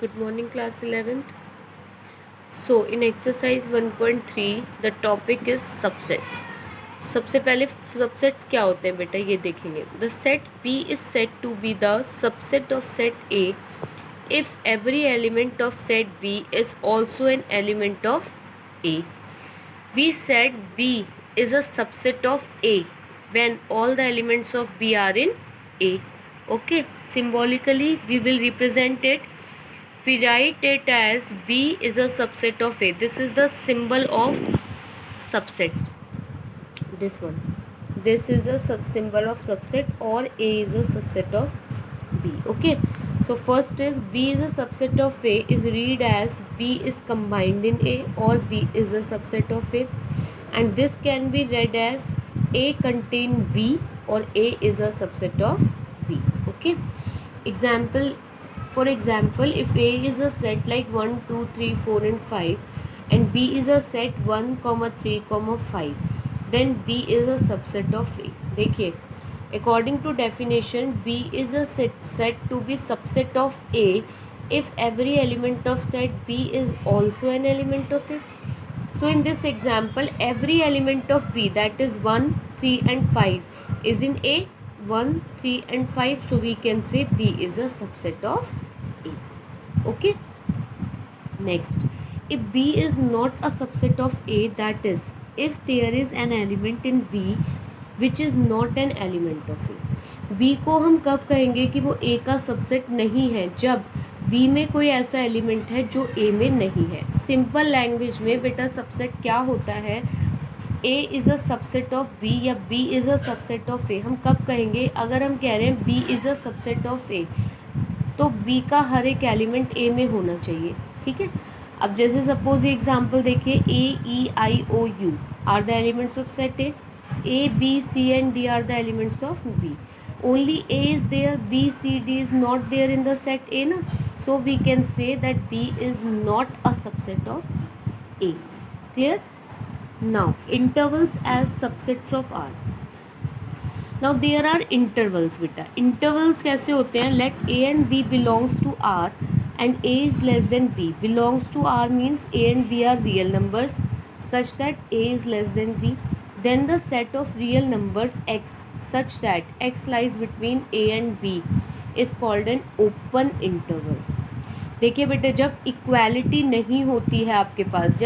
Good morning, class 11th. So, in exercise 1.3, the topic is subsets. सबसे पहले subsets क्या होते हैं बेटा, ये देखेंगे. The set B is said to be the subset of set A if every element of set B is also an element of A. We said B is a subset of A when all the elements of B are in A. Okay, symbolically we will represent it. We write it as B is a subset of A. This is the symbol of subsets. This one. This is the symbol of subset, or A is a subset of B. Okay. So first is B is a subset of A is read as B is combined in A, or B is a subset of A. And this can be read as A contain B, or A is a subset of B. Okay. Example. For example, if A is a set like 1, 2, 3, 4 and 5, and B is a set 1, 3, 5, then B is a subset of A. देखिए, according to definition, B is a set to be subset of A if every element of set B is also an element of A. So in this example, every element of B, that is 1, 3 and 5, is in A. 1, 3 and 5, so we can say B is a subset of A. Okay. Next, if B is not a subset of A, that is, if there is an element in B which is not an element of A. B को हम कब कहेंगे कि वो A का subset नहीं है? जब B में कोई ऐसा एलिमेंट है जो A में नहीं है. सिंपल लैंग्वेज में बेटा सबसेट क्या होता है? A is a subset of B या B is a subset of A. हम कब कहेंगे? अगर हम कह रहे हैं B is a subset of A, तो B का हर एक एलिमेंट A में होना चाहिए. ठीक है. अब जैसे सपोज ये एग्जांपल देखिए, A, E, I, O, U are the elements of set A, B, C and D are the elements of B. Only A is there, B, C, D is not there in the set A na. So we can say that B is not a subset of A. Clear? Now intervals as subsets of R. Now there are intervals बेटा. Intervals कैसे होते हैं? Let A and B belongs to R and A is less than B. Belongs to R means A and B are real numbers such that A is less than B. Then the set of real numbers X such that X lies between A and B is called an open interval. देखिए बेटे, जब equality नहीं होती है आपके पास,